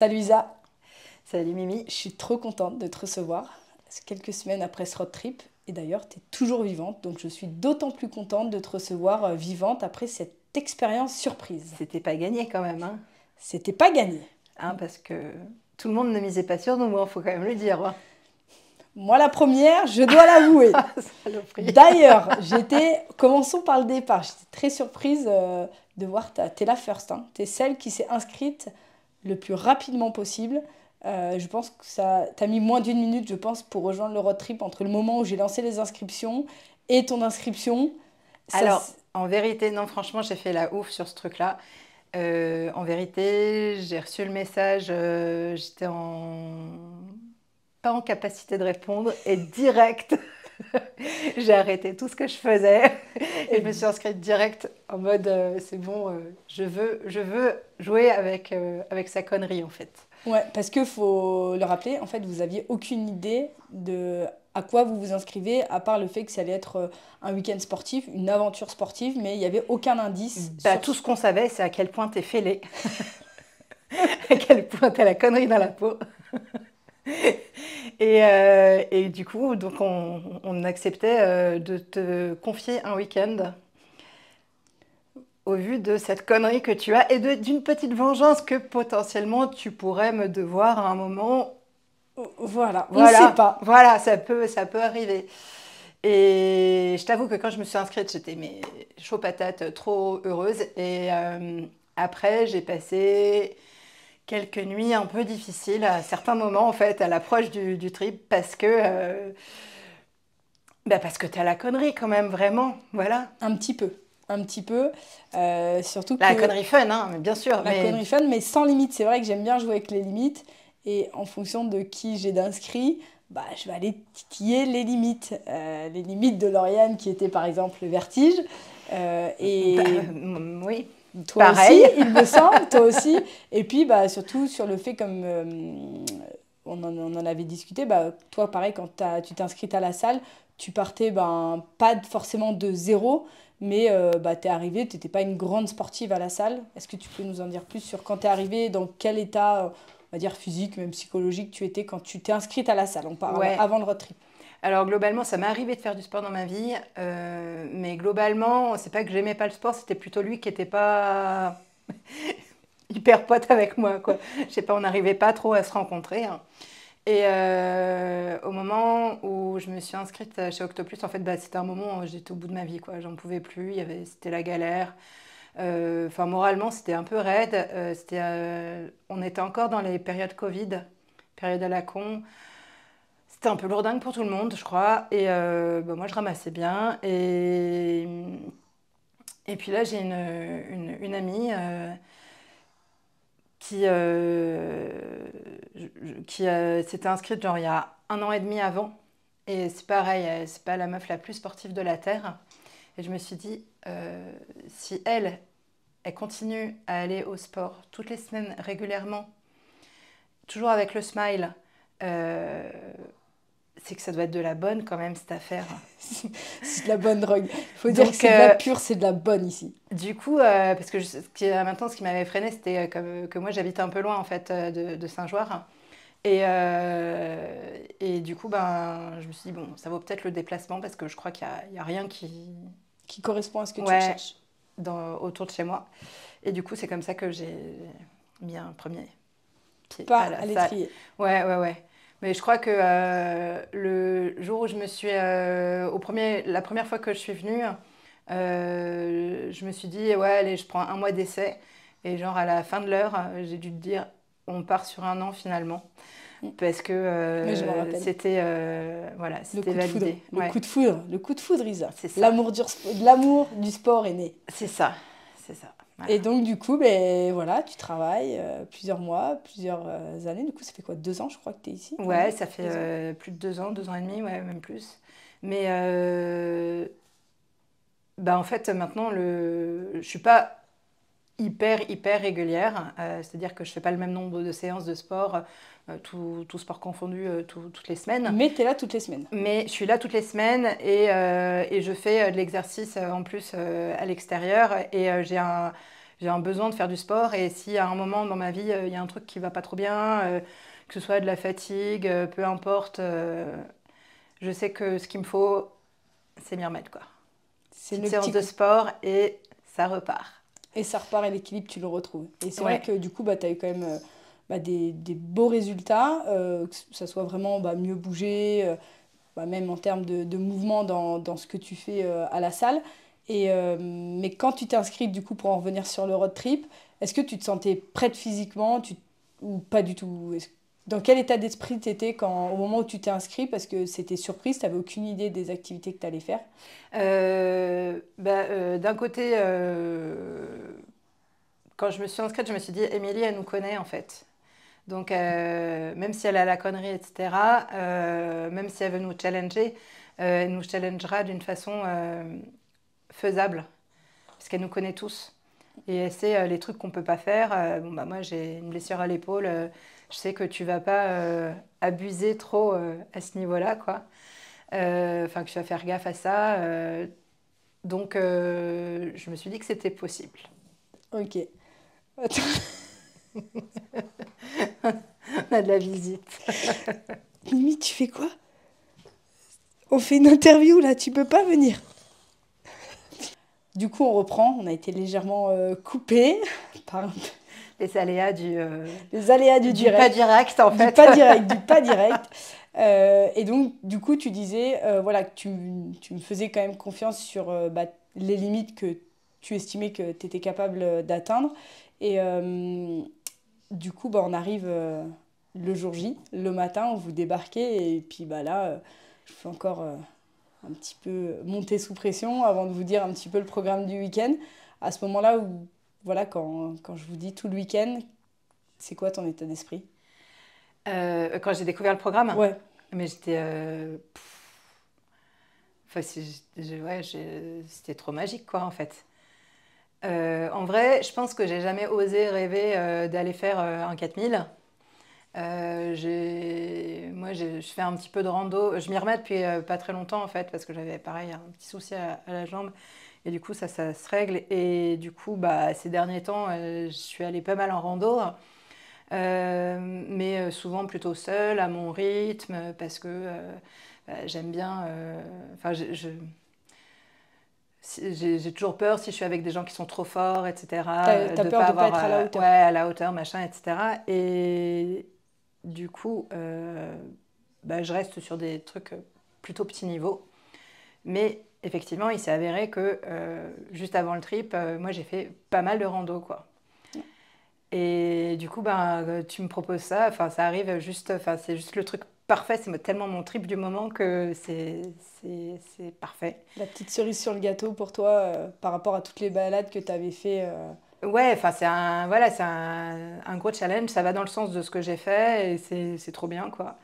Salut Isa, Salut Mimi. je suis trop contente de te recevoir. C'est quelques semaines après ce road trip et d'ailleurs tu es toujours vivante, donc je suis d'autant plus contente de te recevoir vivante après cette expérience surprise. C'était pas gagné quand même, hein. C'était pas gagné. Parce que tout le monde ne misait pas sur nous, il faut quand même le dire, hein. Moi la première, je dois l'avouer. Ah, saloperie. D'ailleurs, commençons par le départ, j'étais très surprise de voir, t'es la first, hein. T'es celle qui s'est inscrite le plus rapidement possible. Je pense que t'as mis moins d'une minute, je pense, pour rejoindre le road trip entre le moment où j'ai lancé les inscriptions et ton inscription. Ça, Alors, en vérité, non, franchement, j'ai fait la ouf sur ce truc-là. En vérité, j'ai reçu le message, j'étais pas en capacité de répondre et direct, j'ai arrêté tout ce que je faisais et je me suis inscrite direct en mode c'est bon, je veux jouer avec sa connerie en fait. ouais, parce que faut le rappeler, en fait, vous aviez aucune idée de à quoi vous vous inscrivez, à part le fait que ça allait être un week-end sportif, une aventure sportive, mais il n'y avait aucun indice Bah, sur tout ce qu'on savait, c'est à quel point t'es fêlé, à quel point t'as la connerie dans la peau. Et du coup, donc on acceptait de te confier un week-end au vu de cette connerie que tu as et d'une petite vengeance que potentiellement tu pourrais me devoir à un moment. Voilà, on ne sait Voilà, pas. voilà, ça peut arriver. Et je t'avoue que quand je me suis inscrite, j'étais mais chaud patate, trop heureuse. Et après, j'ai passé quelques nuits un peu difficiles à certains moments, en fait, à l'approche du trip, parce que t'as la connerie quand même, vraiment, voilà. Un petit peu. Un petit peu. Surtout La que connerie fun, hein, mais bien sûr, la mais connerie fun, mais sans limite. C'est vrai que j'aime bien jouer avec les limites. Et en fonction de qui j'ai d'inscrits, bah, je vais aller titiller les limites. Les limites de Lauriane qui était par exemple le vertige. bah, Et oui, toi aussi, pareil. il me semble, toi aussi. Et puis, bah, surtout sur le fait, comme on en avait discuté, bah, toi, pareil, quand tu t'es inscrite à la salle, tu partais ben, pas forcément de zéro, mais bah, tu es arrivée, tu n'étais pas une grande sportive à la salle. Est-ce que tu peux nous en dire plus sur quand tu es arrivée, dans quel état, on va dire physique, même psychologique, tu étais quand tu t'es inscrite à la salle? On parle Ouais. avant le road trip. Alors globalement, ça m'est arrivé de faire du sport dans ma vie, mais globalement, c'est pas que j'aimais pas le sport, c'était plutôt lui qui était pas hyper pote avec moi, quoi. Je sais pas, on n'arrivait pas trop à se rencontrer, hein. Et au moment où je me suis inscrite chez Octoplus, en fait, bah, c'était un moment où j'étais au bout de ma vie, quoi. J'en pouvais plus, c'était la galère. Enfin, moralement, c'était un peu raide. On était encore dans les périodes Covid, période à la con. C'était un peu lourdingue pour tout le monde, je crois. Et bah, moi, je ramassais bien. Et puis là, j'ai une amie qui s'était inscrite genre il y a un an et demi avant. Et c'est pareil, c'est pas la meuf la plus sportive de la Terre. Et je me suis dit, si elle continue à aller au sport toutes les semaines régulièrement, toujours avec le smile, euh, c'est que ça doit être de la bonne quand même cette affaire. C'est de la bonne drogue. Il faut dire que Donc, c'est de la pure, c'est de la bonne ici. du coup, parce que maintenant, ce qui m'avait freiné, c'était que moi, j'habite un peu loin en fait de Saint-Joire. Et du coup, ben, je me suis dit, bon, ça vaut peut-être le déplacement parce que je crois qu'il y a rien qui. Qui correspond à ce que tu Ouais, recherches. autour de chez moi. Et du coup, c'est comme ça que j'ai mis un premier pied Pas à la à salle. l'étrier. Ouais, ouais, ouais. Mais je crois que le jour où je me suis. La première fois que je suis venue, je me suis dit, ouais, allez, je prends un mois d'essai. Et genre, à la fin de l'heure, j'ai dû te dire, on part sur un an finalement. Parce que Mais je m'en rappelle. Le c'était coup de foudre, validé. le Ouais, coup de foudre, le coup de foudre, Isa. c'est ça. L'amour du sport est né. C'est ça. C'est ça. Voilà. Et donc, du coup, ben, voilà, tu travailles plusieurs mois, plusieurs années. Du coup, ça fait quoi? 2 ans, je crois que tu es ici Ouais, maintenant? ça fait 2 ans. plus de 2 ans et demi, ouais, même plus. Mais bah en fait, maintenant, je suis pas hyper régulière. C'est-à-dire que je fais pas le même nombre de séances de sport, tout sport confondu, toutes les semaines. Mais tu es là toutes les semaines. Mais je suis là toutes les semaines et je fais de l'exercice en plus à l'extérieur. Et j'ai j'ai un besoin de faire du sport. Et si à un moment dans ma vie, il y a un truc qui va pas trop bien, que ce soit de la fatigue, peu importe, je sais que ce qu'il me faut, c'est m'y remettre, quoi. C'est Petite le séance petit de coup. sport et ça repart. Et ça repart et l'équilibre, tu le retrouves. Et c'est vrai Ouais. que du coup, bah, tu as eu quand même des beaux résultats, que ça soit vraiment mieux bouger, même en termes de mouvement dans ce que tu fais à la salle. Mais quand tu t'es inscrite, du coup, pour en revenir sur le road trip, est-ce que tu te sentais prête physiquement ou pas du tout? Dans quel état d'esprit tu étais au moment où tu t'es inscrit? Parce que c'était surprise, tu n'avais aucune idée des activités que tu allais faire. D'un côté, quand je me suis inscrite, je me suis dit, Émilie, elle nous connaît en fait. Donc, même si elle a la connerie, etc., même si elle veut nous challenger, elle nous challengera d'une façon faisable, parce qu'elle nous connaît tous. Et elle sait les trucs qu'on peut pas faire. Bon, bah, moi, j'ai une blessure à l'épaule. Je sais que tu vas pas abuser trop à ce niveau-là, quoi. Enfin, que tu vas faire gaffe à ça. Donc, je me suis dit que c'était possible. Ok. Attends, On a de la visite. Mimi, tu fais quoi? On fait une interview là, tu peux pas venir. Du coup, on reprend. On a été légèrement coupé par Les aléas les aléas du du pas direct, direct, en du fait. pas direct, du pas direct. Et donc, du coup, tu disais voilà, que tu me faisais quand même confiance sur les limites que tu estimais que tu étais capable d'atteindre. Et du coup, on arrive le jour J, le matin, où vous débarquez. Et puis là, je fais encore un petit peu monter sous pression avant de vous dire un petit peu le programme du week-end. À ce moment-là, où, voilà, quand je vous dis tout le week-end, c'est quoi ton état d'esprit? Quand j'ai découvert le programme, Ouais, mais j'étais. Enfin, ouais, c'était trop magique, quoi, en fait. En vrai, je pense que j'ai jamais osé rêver d'aller faire un 4000. Je fais un petit peu de rando. Je m'y remets depuis pas très longtemps, en fait, parce que j'avais, pareil, un petit souci à la jambe. Et du coup, ça se règle. Et du coup, ces derniers temps, je suis allée pas mal en rando. Mais souvent plutôt seule, à mon rythme, parce que j'aime bien. Enfin, j'ai toujours peur si je suis avec des gens qui sont trop forts, etc., t'as de peur pas de pas avoir être à la ouais, hauteur. à la hauteur, machin, etc. Et du coup, je reste sur des trucs plutôt petit niveau. Mais effectivement, il s'est avéré que juste avant le trip, moi j'ai fait pas mal de rando, quoi. Et du coup, tu me proposes ça, enfin, ça arrive juste, enfin, c'est juste le truc parfait, c'est tellement mon trip du moment que c'est parfait. La petite cerise sur le gâteau pour toi par rapport à toutes les balades que tu avais fait. Ouais, enfin, voilà, c'est un gros challenge, ça va dans le sens de ce que j'ai fait et c'est trop bien, quoi.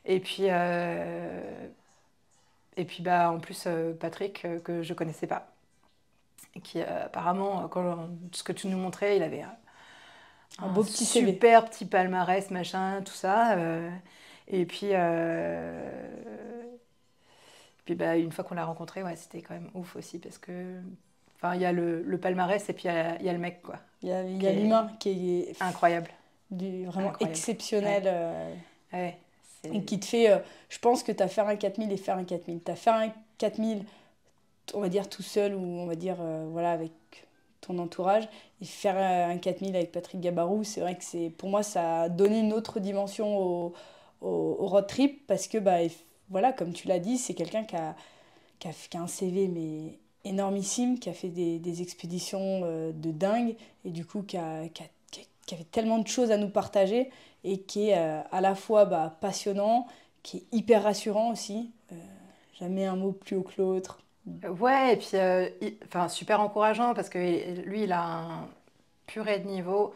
Et puis, en plus, Patrick, que je connaissais pas, et qui apparemment, ce que tu nous montrais, il avait Un un beau petit CV. super petit palmarès, machin, tout ça. Et puis une fois qu'on l'a rencontré, ouais, c'était quand même ouf aussi parce que, enfin, il y a le palmarès et puis il y a le mec, quoi, Il y qui a est l'humain qui est incroyable, vraiment incroyable. Ouais, exceptionnel ouais, et c'est, qui te fait. Je pense que tu as fait un 4000 et faire un 4000. Tu as fait un 4000, on va dire tout seul ou on va dire voilà, avec ton entourage. Et faire un 4000 avec Patrick Gabarou, c'est vrai que pour moi, ça a donné une autre dimension au road trip parce que, voilà, comme tu l'as dit, c'est quelqu'un qui a un CV mais énormissime, qui a fait des expéditions de dingue et du coup qui avait tellement de choses à nous partager et qui est à la fois passionnant, qui est hyper rassurant aussi. Jamais un mot plus haut que l'autre. ouais, et puis, enfin, super encourageant parce que lui, il a un purée de niveau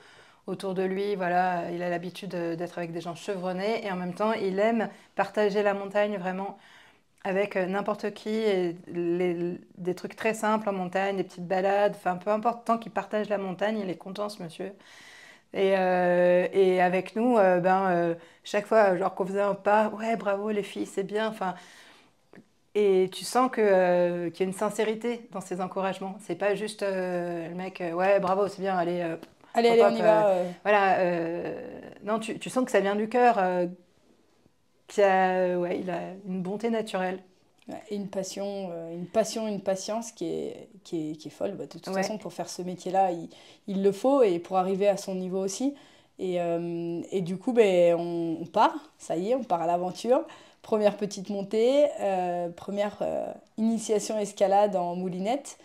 autour de lui. Voilà, il a l'habitude d'être avec des gens chevronnés et en même temps, il aime partager la montagne vraiment avec n'importe qui et des trucs très simples en montagne, des petites balades. Enfin, peu importe, tant qu'il partage la montagne, il est content, ce monsieur. Et avec nous, chaque fois, genre qu'on faisait un pas, ouais, bravo les filles, c'est bien. Enfin, Et tu sens qu'il y a une sincérité dans ces encouragements. C'est pas juste le mec, ouais, bravo, c'est bien, allez, Allez, hop, allez, on hop. y va. Voilà. Non, tu sens que ça vient du cœur, ouais, il a une bonté naturelle. Ouais, et une passion, une patience qui est folle. Bah, de toute Ouais. façon, pour faire ce métier-là, il le faut et pour arriver à son niveau aussi. Et du coup, ben, on part, ça y est, on part à l'aventure. Première petite montée, première initiation escalade en moulinette.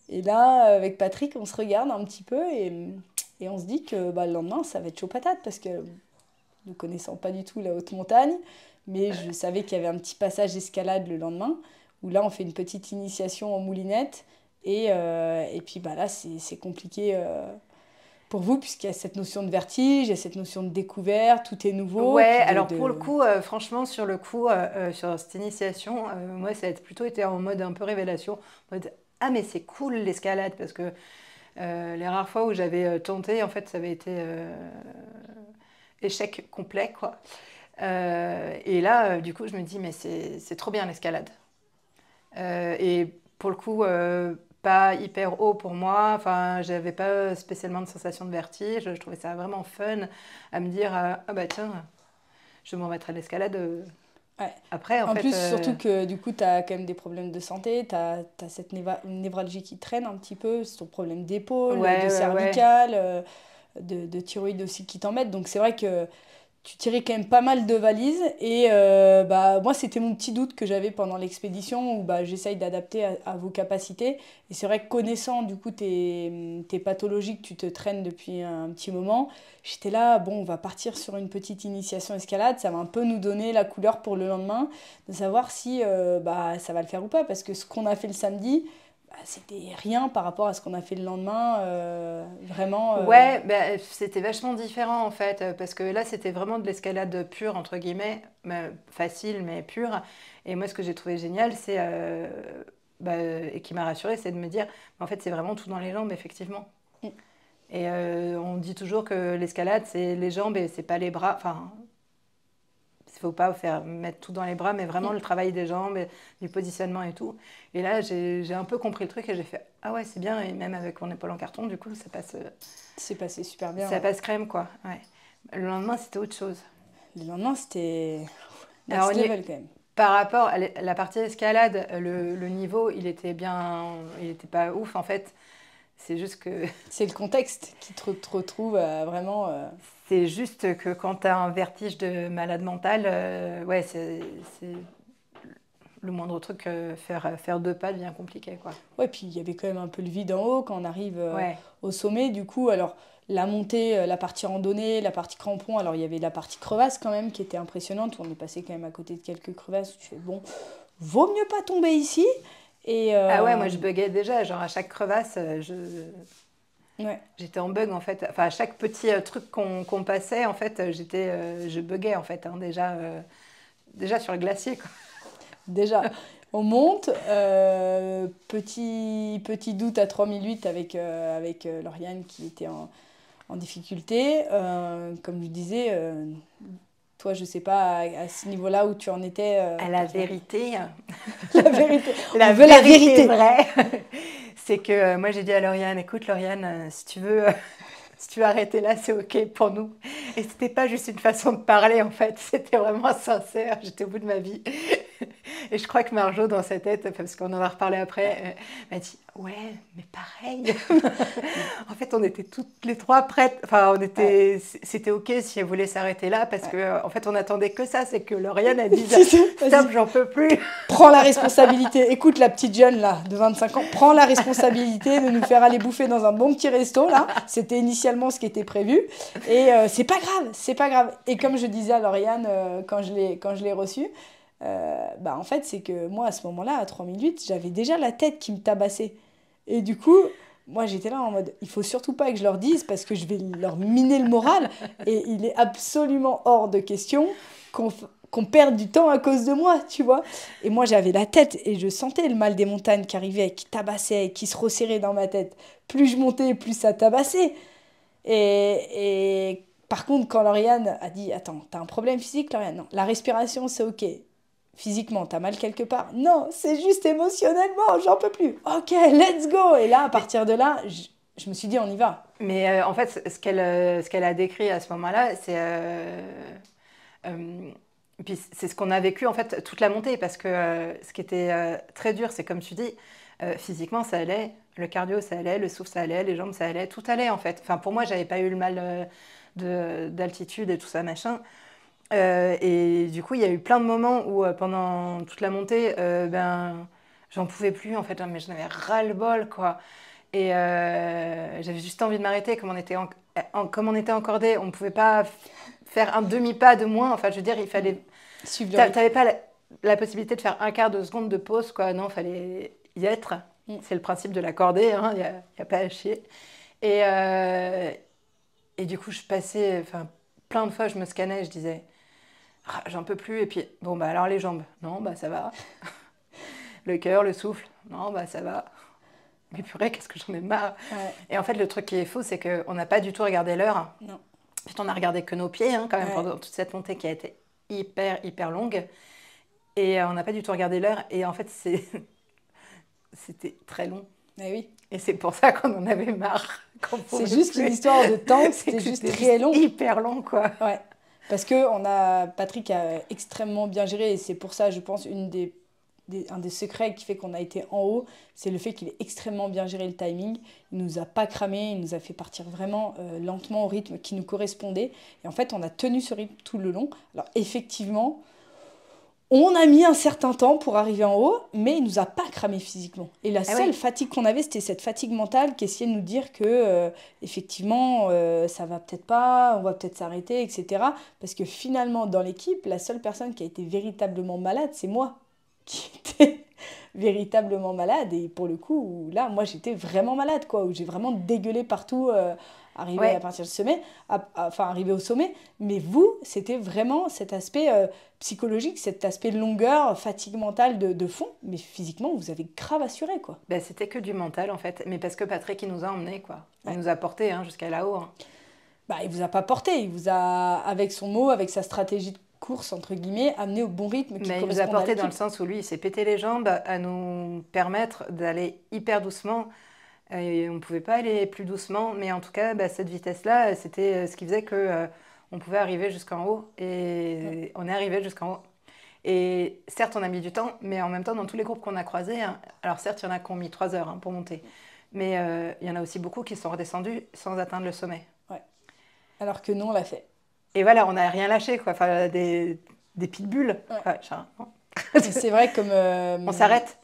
Et là, avec Patrick, on se regarde un petit peu et on se dit que bah, le lendemain, ça va être chaud patate parce que ne connaissant pas du tout la haute montagne, mais je savais qu'il y avait un petit passage d'escalade le lendemain, où là on fait une petite initiation en moulinette, et puis bah, là c'est compliqué pour vous, puisqu'il y a cette notion de vertige, il y a cette notion de découverte, tout est nouveau, et Ouais, puis alors pour le coup, franchement, sur le coup, sur cette initiation, moi, ça a plutôt été en mode un peu révélation. En mode, ah, mais c'est cool l'escalade, parce que les rares fois où j'avais tenté, en fait, ça avait été échec complet, quoi. Et là, du coup, je me dis, mais c'est trop bien l'escalade. Et pour le coup, pas hyper haut pour moi. Enfin, j'avais pas spécialement de sensation de vertige. Je trouvais ça vraiment fun à me dire, ah bah tiens, je m'en remettrai à l'escalade. ouais. Après, en En fait, plus, surtout que du coup, tu as quand même des problèmes de santé, tu as cette névralgie qui traîne un petit peu, c'est ton problème d'épaule, de ouais, ouais, ouais. cervicale, de thyroïde aussi qui t'embête. Donc c'est vrai que tu tirais quand même pas mal de valises et bah, moi c'était mon petit doute que j'avais pendant l'expédition où bah, j'essaye d'adapter à vos capacités et c'est vrai que connaissant du coup tes pathologies que tu te traînes depuis un petit moment, j'étais là, bon on va partir sur une petite initiation escalade, ça va un peu nous donner la couleur pour le lendemain, de savoir si bah, ça va le faire ou pas parce que ce qu'on a fait le samedi, bah, c'était rien par rapport à ce qu'on a fait le lendemain, vraiment... Ouais, bah, c'était vachement différent en fait, parce que là c'était vraiment de l'escalade pure, entre guillemets, facile mais pure. Et moi ce que j'ai trouvé génial, c'est, bah, et qui m'a rassurée, c'est de me dire, en fait c'est vraiment tout dans les jambes, effectivement. Et on dit toujours que l'escalade c'est les jambes et c'est pas les bras. Enfin, il faut pas faire mettre tout dans les bras, mais vraiment le travail des jambes, et du positionnement et tout. Et là j'ai un peu compris le truc et j'ai fait, ah ouais c'est bien, et même avec mon épaule en carton, du coup c'est passé super bien. ça Ouais. passe crème, quoi. Ouais. Le lendemain, c'était autre chose. Le lendemain, c'était Alors, next level quand même. par rapport à la partie escalade, le niveau, il était bien. Il était pas ouf, en fait. C'est juste que. C'est le contexte qui te retrouve vraiment. C'est juste que quand tu as un vertige de malade mental, ouais, c'est le moindre truc, faire deux pas devient compliqué, quoi. Ouais, puis il y avait quand même un peu le vide en haut quand on arrive Ouais. au sommet. Du coup, alors la montée, la partie randonnée, la partie crampon, alors il y avait la partie crevasse quand même qui était impressionnante. On est passé quand même à côté de quelques crevasses où tu fais bon, vaut mieux pas tomber ici. Et Ah ouais, moi je buguais déjà. Genre à chaque crevasse, ouais. j'étais en bug en fait. Enfin, à chaque petit truc qu'on passait, en fait, je buguais en fait, hein, déjà sur le glacier, quoi. Déjà, on monte. Petit doute à 3008 avec Lauriane qui était en difficulté. Comme je disais, toi, je sais pas à ce niveau-là où tu en étais. À la vérité, La vérité. la On veut la vérité vérité. vraie, c'est que moi j'ai dit à Lauriane, écoute Lauriane, si tu veux, si tu veux arrêter là, c'est ok pour nous. Et c'était pas juste une façon de parler en fait, c'était vraiment sincère. J'étais au bout de ma vie. Et je crois que Marjo, dans sa tête, parce qu'on en a reparlé après, m'a dit ouais, mais pareil. En fait, on était toutes les trois prêtes. Enfin, Ouais. c'était ok si elle voulait s'arrêter là, parce que en fait, on attendait que ça. C'est que Lauriane a dit C'est ça, stop, vas-y. j'en peux plus. Prends la responsabilité. Écoute la petite jeune là, de 25 ans, prends la responsabilité de nous faire aller bouffer dans un bon petit resto là. C'était initialement ce qui était prévu. Et c'est pas grave, c'est pas grave. Et comme je disais à Lauriane quand je l'ai reçue, bah en fait c'est que moi à ce moment-là, à 3008, j'avais déjà la tête qui me tabassait. Et du coup, moi j'étais là en mode, il faut surtout pas que je leur dise parce que je vais leur miner le moral. Et il est absolument hors de question qu'on perde du temps à cause de moi, tu vois. Et moi, j'avais la tête et je sentais le mal des montagnes qui arrivait, qui tabassait, qui se resserrait dans ma tête. Plus je montais, plus ça tabassait. Et par contre, quand Lauriane a dit, attends, t'as un problème physique, Lauriane? Non, la respiration, c'est ok. Physiquement, t'as mal quelque part? Non, c'est juste émotionnellement, j'en peux plus. Ok, let's go. Et là, à partir de là, je me suis dit, on y va. Mais en fait, ce qu'elle a décrit à ce moment-là, c'est puis c'est ce qu'on a vécu en fait toute la montée parce que ce qui était très dur, c'est comme tu dis, physiquement ça allait, le cardio ça allait, le souffle ça allait, les jambes ça allait, tout allait en fait. Enfin pour moi j'avais pas eu le mal d'altitude et tout ça machin. Et du coup il y a eu plein de moments où pendant toute la montée, ben j'en pouvais plus en fait, hein, mais j'en avais ras le bol quoi. Et j'avais juste envie de m'arrêter comme on était encordé, on ne pouvait pas faire un demi-pas de moins. Enfin, je veux dire, il fallait. Suivre Tu le rythme. n'avais pas la possibilité de faire un quart de seconde de pause, quoi. Non, il fallait y être. Mm. C'est le principe de la cordée, hein, il n'y a pas à chier. Et, et du coup, je passais, enfin, plein de fois, je me scannais, je disais, ah, j'en peux plus. Et puis, bon, bah alors les jambes, non, bah ça va. Le cœur, le souffle, non, bah ça va. Mais purée, qu'est-ce que j'en ai marre. Ouais, Et en fait, le truc qui est fou, c'est qu'on n'a pas du tout regardé l'heure. non. En fait, on a regardé que nos pieds, hein, quand même, Ouais. pendant toute cette montée qui a été hyper longue. Et on n'a pas du tout regardé l'heure. Et en fait, c'était très long. Mais oui. Et c'est pour ça qu'on en avait marre. C'est juste une histoire de temps, C'est c'était que juste c'était très long. hyper long, quoi. Ouais. Parce que Patrick a extrêmement bien géré et c'est pour ça, je pense, un des secrets qui fait qu'on a été en haut, c'est le fait qu'il ait extrêmement bien géré le timing. Il nous a pas cramé, il nous a fait partir vraiment lentement au rythme qui nous correspondait. Et en fait, on a tenu ce rythme tout le long. Alors effectivement, on a mis un certain temps pour arriver en haut, mais il nous a pas cramé physiquement. Et la Ah seule oui. fatigue qu'on avait, c'était cette fatigue mentale qui essayait de nous dire que, effectivement, ça va peut-être pas, on va peut-être s'arrêter, etc. Parce que finalement, dans l'équipe, la seule personne qui a été véritablement malade, c'est moi, qui était véritablement malade. Et pour le coup, là, moi, j'étais vraiment malade, quoi, où j'ai vraiment dégueulé partout, arrivé à Ouais. partir du sommet, enfin, arrivé au sommet. Mais vous, c'était vraiment cet aspect psychologique, cet aspect longueur, fatigue mentale de fond. Mais physiquement, vous avez grave assuré, quoi. Ben, c'était que du mental, en fait. Mais parce que Patrick, il nous a emmenés, quoi. Il Ouais. nous a portés hein, jusqu'à là-haut. Hein. Bah, il vous a pas porté, il vous a, avec son mot, avec sa stratégie de course, entre guillemets, amené au bon rythme qui Mais il nous a correspond à portés dans le l'équipe. sens où lui, il s'est pété les jambes à nous permettre d'aller hyper doucement. Et on ne pouvait pas aller plus doucement, mais en tout cas, bah, cette vitesse-là, c'était ce qui faisait que on pouvait arriver jusqu'en haut. Ouais. Et on est arrivé jusqu'en haut. Et certes, on a mis du temps, mais en même temps, dans tous les groupes qu'on a croisés, hein, alors certes, il y en a qui ont mis 3 heures hein, pour monter, mais il y en a aussi beaucoup qui sont redescendus sans atteindre le sommet. Ouais. Alors que nous, on l'a fait. Et voilà, on n'a rien lâché, quoi. Enfin, des pitbulls. Ouais. Quoi. Genre, non. Et c'est vrai, comme. On s'arrête?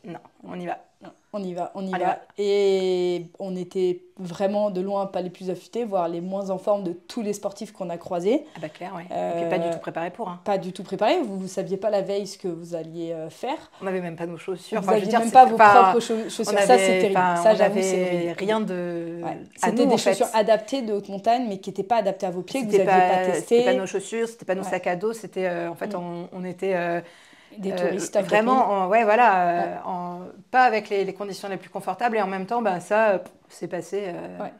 Non, on y va. Non, on y va, on y On y va. va. Et on était vraiment de loin pas les plus affûtés, voire les moins en forme de tous les sportifs qu'on a croisés. Ah bah clair, ouais. Et puis pas du tout préparé pour. Hein. Pas du tout préparés. Vous ne saviez pas la veille ce que vous alliez faire. On n'avait même pas nos chaussures. Vous Enfin, je veux n'aviez dire, même pas vos enfin, propres chaussures. Ça, c'est terrible. Ça, on j'avoue, c'est avait horrible. rien de Ouais. à C'était nous des en fait. chaussures adaptées de haute montagne, mais qui n'étaient pas adaptées à vos pieds, que vous C'était n'aviez pas c'était pas testé. nos chaussures, c'était pas nos Ouais. sacs à dos. C'était en fait, on était Des touristes à 4000. vraiment, ouais, voilà, Ouais. pas avec les conditions les plus confortables et en même temps, ben ça, c'est passé Ouais.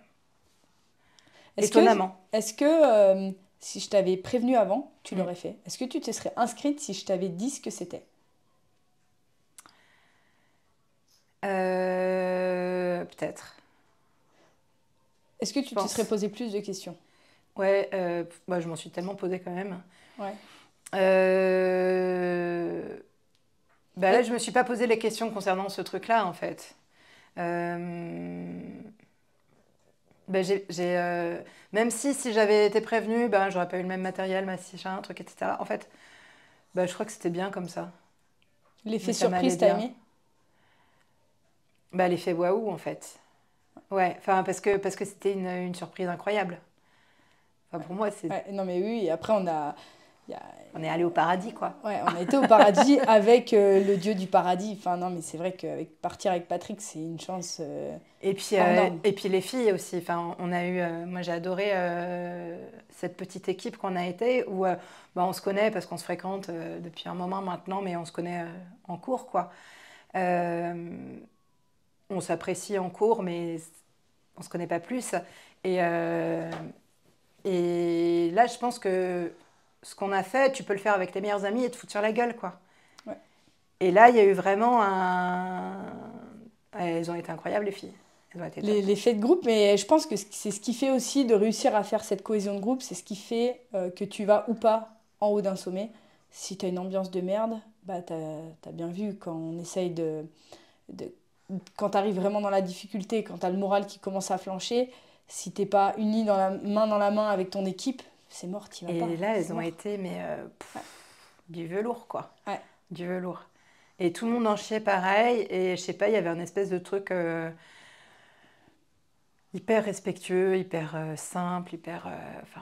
Est-ce que, étonnamment. est-ce que si je t'avais prévenu avant, tu Mm. l'aurais fait? Est-ce que tu te serais inscrite si je t'avais dit ce que c'était? Peut-être. Est-ce que Je tu te serais pense. posé plus de questions? Ouais, bah, je m'en suis tellement posé quand même. Ouais. Bah là, Et- je me suis pas posé les questions concernant ce truc-là, en fait. Euh, bah, même si j'avais été prévenue, ben, j'aurais pas eu le même matériel, machin, un truc, etc. En fait, bah, je crois que c'était bien comme ça. L'effet Ça m'allait surprise, t'as bien. aimé? Bah, l'effet waouh, en fait. Ouais, enfin, parce que c'était une surprise incroyable. Enfin, pour moi, Ouais, non mais oui, et après il y a- on est allé au paradis, quoi. ouais, on a été au paradis avec le dieu du paradis. Enfin non, mais c'est vrai qu'avec partir avec Patrick, c'est une chance hors norme. Et puis les filles aussi. Enfin, on a eu, moi j'ai adoré cette petite équipe qu'on a été où bah, on se connaît parce qu'on se fréquente depuis un moment maintenant, mais on se connaît en cours, quoi. Euh, on s'apprécie en cours, mais on se connaît pas plus. Et, euh, et là, je pense que ce qu'on a fait, tu peux le faire avec tes meilleurs amis et te foutre sur la gueule, quoi. Ouais. Et là, il y a eu vraiment elles ont été incroyables, les filles. Elles ont été top. L'effet de groupe, mais je pense que c'est ce qui fait aussi de réussir à faire cette cohésion de groupe, c'est ce qui fait que tu vas ou pas en haut d'un sommet. Si tu as une ambiance de merde, bah t'as bien vu quand on essaye de quand tu arrives vraiment dans la difficulté, quand tu as le moral qui commence à flancher, si t'es pas uni dans la main avec ton équipe, c'est mort, t'y vas pas. Et là, elles C'est ont mort. été, du velours, quoi. Ouais. Du velours. Et tout le monde en chiait pareil. Et je sais pas, il y avait un espèce de truc hyper respectueux, hyper simple, hyper. Enfin,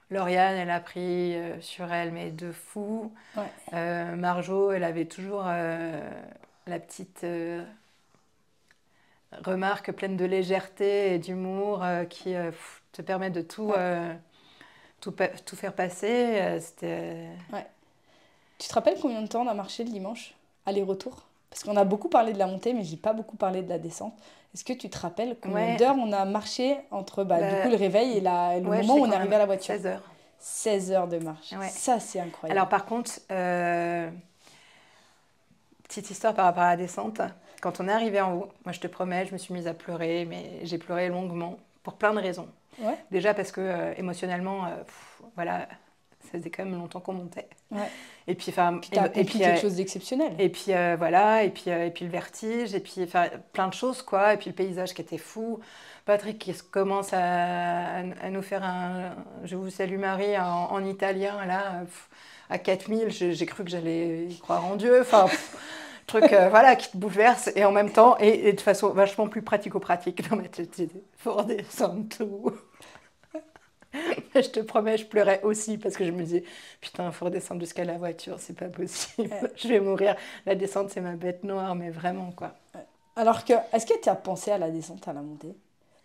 Lauriane, elle a pris sur elle, mais de fou. Ouais. Marjo, elle avait toujours la petite remarque pleine de légèreté et d'humour qui te permet de tout, Ouais. tout faire passer. C'était. Ouais. Tu te rappelles combien de temps on a marché le dimanche? Aller-retour? Parce qu'on a beaucoup parlé de la montée, mais j'ai pas beaucoup parlé de la descente. Est-ce que tu te rappelles combien Ouais, d'heures on a marché entre du coup bah, le réveil et le ouais, je moment sais où on est qu'on arrivé à a la voiture? 16 heures. 16 heures de marche. Ouais. Ça, c'est Alors incroyable. par contre, petite histoire par rapport à la descente. Quand on est arrivé en haut, moi je te promets, je me suis mise à pleurer, mais j'ai pleuré longuement pour plein de raisons. Ouais, Déjà parce que émotionnellement, voilà, ça faisait quand même longtemps qu'on montait. ouais. Et puis, enfin, Puis t'as accompli quelque chose d'exceptionnel. et puis voilà, et puis le vertige, et puis enfin, plein de choses quoi, et puis le paysage qui était fou. Patrick qui commence à nous faire un Je vous salue Marie en italien là, à 4000, j'ai cru que j'allais y croire en Dieu. Enfin, truc voilà qui te bouleverse et en même temps et de façon vachement plus pratico-pratique dans ma tête. Faut redescendre tout. Je te promets, je pleurais aussi parce que je me disais putain, il faut redescendre jusqu'à la voiture, c'est pas possible, Ouais. je vais mourir. La descente, c'est ma bête noire, mais vraiment quoi. Alors que, est-ce que tu as pensé à la descente, à la montée?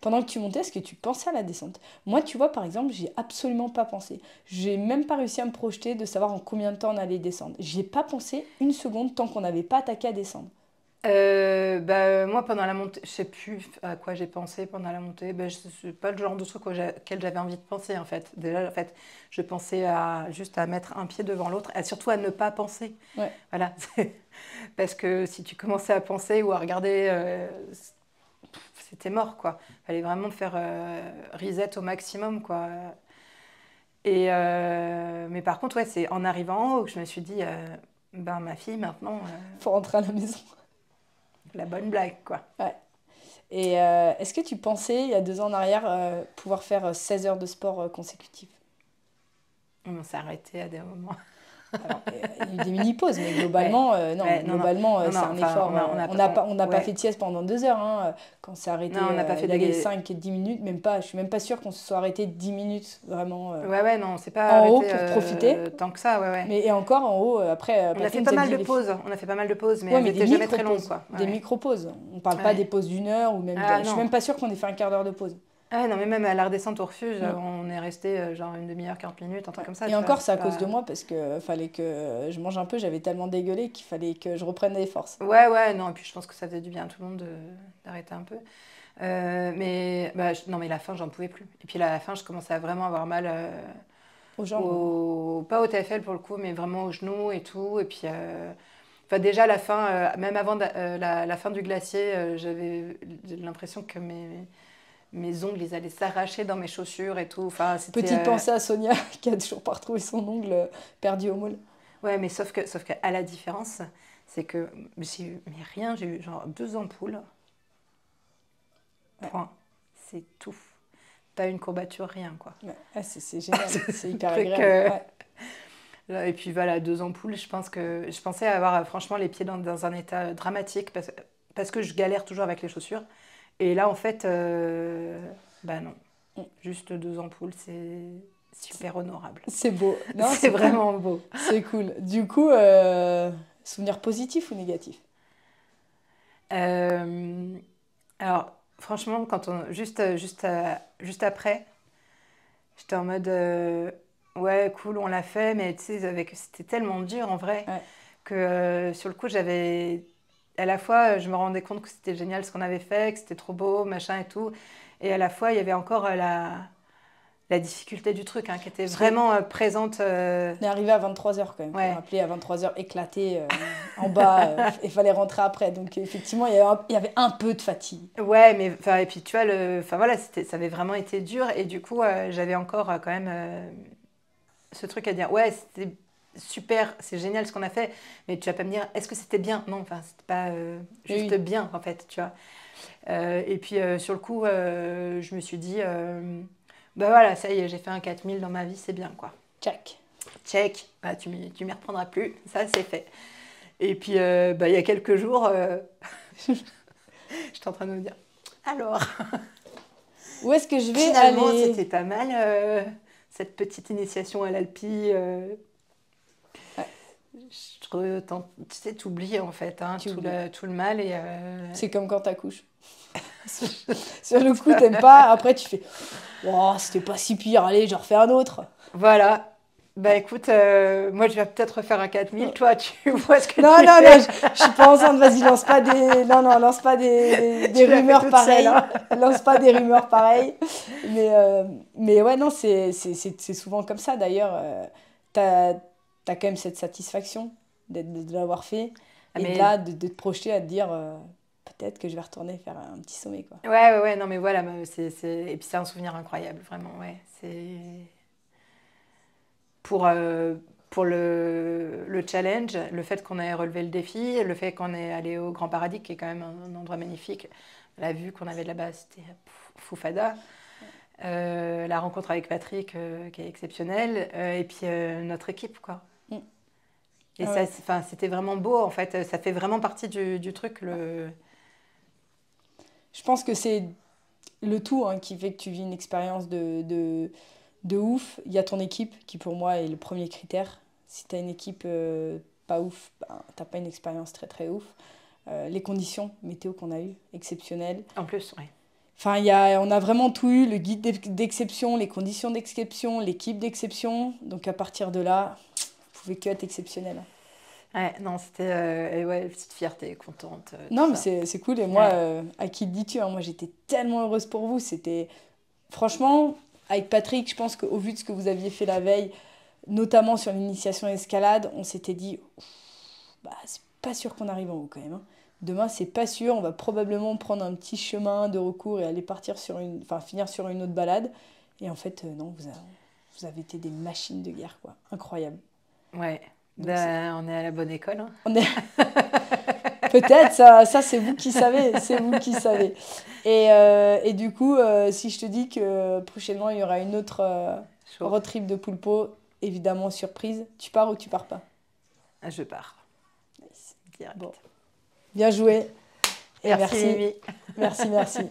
Pendant que tu montais, est-ce que tu pensais à la descente? Moi, tu vois, par exemple, j'ai absolument pas pensé. J'ai même pas réussi à me projeter de savoir en combien de temps on allait descendre. J'y ai pas pensé une seconde tant qu'on n'avait pas attaqué à descendre. Moi, pendant la montée, je sais plus à quoi j'ai pensé pendant la montée. C'est pas le genre de truc auquel j'avais envie de penser en fait. Déjà, en fait, je pensais juste à mettre un pied devant l'autre et surtout à ne pas penser. Ouais. Voilà. Parce que si tu commençais à penser ou à regarder, c'était mort quoi. Fallait vraiment faire reset au maximum quoi. Mais par contre, ouais, c'est en arrivant en haut que je me suis dit, ben ma fille maintenant, Faut rentrer à la maison. la bonne blague quoi. Ouais. Et est-ce que tu pensais, il y a 2 ans en arrière, pouvoir faire 16 heures de sport consécutifs? On s'est arrêté à des moments. Alors, il y a eu des mini-pauses, mais Ouais, globalement, non, ouais, globalement, non, c'est un enfin, effort. On n'a pas ouais, fait de sieste pendant 2 heures, hein. Quand on s'est arrêté, non, on n'a pas il fait y avait des, 5 et 10 minutes, même pas. Je suis même pas sûre qu'on se soit arrêté 10 minutes vraiment ouais, non, on s'est pas en haut arrêté pour profiter. tant que ça, ouais, ouais. Mais et encore en haut, après, On a fait Patrick pas nous a mal dit de pauses, mais Ouais, elles mais des étaient jamais très longues, micro-pauses. quoi. Ouais, Des ouais. micro-pauses. On parle pas Ouais. des pauses d'1 heure ou même. Ah Je suis non. même pas sûre qu'on ait fait un quart d'heure de pause. Ah non, mais même à la redescente au refuge, Mm. on est resté genre une demi-heure, 40 minutes, un truc Ouais. comme ça, Et tu vois. encore, c'est C'est à cause de pas. moi parce que fallait que je mange un peu. J'avais tellement dégueulé qu'il fallait que je reprenne des forces. Ouais, ouais, non, et puis je pense que ça faisait du bien à tout le monde d'arrêter un peu. Non, mais la fin, j'en pouvais plus. Et puis à la fin, je commençais à vraiment avoir mal, Aux jambes. Ouais. pas au TFL pour le coup, mais vraiment aux genoux et tout. Et puis, enfin, déjà, la fin, même avant la fin du glacier, j'avais l'impression que mes ongles, ils allaient s'arracher dans mes chaussures et tout. Enfin, c'était. Petite pensée à Sonia qui a toujours pas retrouvé son ongle perdu au moule. Ouais, mais sauf que à la différence, c'est que mais rien, j'ai eu genre 2 ampoules, Ouais. point. C'est tout. Pas une courbature, rien, quoi. Ouais. Ah, c'est génial. C'est hyper Truc, agréable. Ouais. et puis voilà, 2 ampoules, je pensais avoir franchement les pieds dans un état dramatique parce que je galère toujours avec les chaussures. Et là, en fait, bah non. Mm. Juste 2 ampoules, c'est super honorable. C'est beau. Non, C'est cool. vraiment beau. C'est cool. Du coup, souvenir positif ou négatif? Euh, alors, franchement, juste après, j'étais en mode ouais, cool, on l'a fait, mais tu sais, c'était tellement dur en vrai Ouais. que sur le coup, à la fois, je me rendais compte que c'était génial ce qu'on avait fait, que c'était trop beau, machin et tout. Et à la fois, il y avait encore la difficulté du truc, hein, qui était vraiment présente. On est arrivé à 23h quand même. Ouais. On m'a appelé à 23h éclaté en bas. Il fallait rentrer après. Donc effectivement, il y avait un peu de fatigue. Ouais, mais et puis tu vois, voilà, ça avait vraiment été dur. Et du coup, j'avais encore quand même ce truc à dire. Ouais, c'était super, c'est génial ce qu'on a fait. Mais tu vas pas me dire, est-ce que c'était bien? Non, enfin, c'était pas juste bien en fait, tu vois. Et puis sur le coup, je me suis dit, bah voilà, ça y est, j'ai fait un 4000 dans ma vie, c'est bien quoi. Check. Check, bah, tu m'y reprendras plus, ça c'est fait. Et puis bah, il y a quelques jours, j'étais en train de me dire, alors, où est-ce que je vais finalement aller? c'était pas mal cette petite initiation à l'Alpi. Tu sais, t'oublies en fait tout le mal et c'est comme quand t'accouches. Sur le coup, t'aimes pas. Après, tu fais oh, c'était pas si pire, allez, j'en refais un autre. voilà. Bah écoute, moi je vais peut-être refaire un 4000, toi tu vois ce que non, tu non, fais. non, je suis pas enceinte, vas-y, lance pas des. Non, non, lance pas des rumeurs pareilles. Lance pas des rumeurs pareilles. Mais ouais, non, c'est souvent comme ça d'ailleurs. T'as quand même cette satisfaction de l'avoir fait. Et Mais... là, de te projeter à te dire peut-être que je vais retourner faire un petit sommet, quoi. Ouais, non mais voilà, et puis c'est un souvenir incroyable, vraiment, ouais. C'est... Pour le challenge, le fait qu'on ait relevé le défi, le fait qu'on ait allé au Grand Paradis, qui est quand même un endroit magnifique, la vue qu'on avait de là-bas, c'était foufada. La rencontre avec Patrick, qui est exceptionnelle, et puis notre équipe, quoi. Et ouais. ça, c'était vraiment beau, en fait. Ça fait vraiment partie du truc. Je pense que c'est le tout hein, qui fait que tu vis une expérience de ouf. Il y a ton équipe qui, pour moi, est le premier critère. Si tu as une équipe pas ouf, ben, tu pas une expérience très très ouf. Les conditions météo qu'on a eues, exceptionnelles. En plus, oui. Enfin, on a vraiment tout eu, le guide d'exception, les conditions d'exception, l'équipe d'exception. Donc à partir de là, vous pouvez que être exceptionnel. Ouais, non, c'était ouais, petite fierté, contente. Non, mais ça. c'est cool. Et moi, Ouais. à qui le dis-tu hein, moi, j'étais tellement heureuse pour vous. C'était franchement, avec Patrick, je pense qu'au vu de ce que vous aviez fait la veille, notamment sur l'initiation escalade, on s'était dit, bah, c'est pas sûr qu'on arrive en haut quand même. Hein. Demain, c'est pas sûr. On va probablement prendre un petit chemin de recours et aller partir finir sur une autre balade. Et en fait, non, vous avez été des machines de guerre, quoi. Incroyable. Ouais. Donc, on est à la bonne école. Hein. On est... Peut-être, ça c'est vous qui savez. C'est vous qui savez. Et du coup, si je te dis que prochainement, il y aura une autre road trip de Poulpo, évidemment surprise, tu pars ou tu pars pas? Je pars. Nice. Direct. Bon. Bien joué. Et Merci. Merci.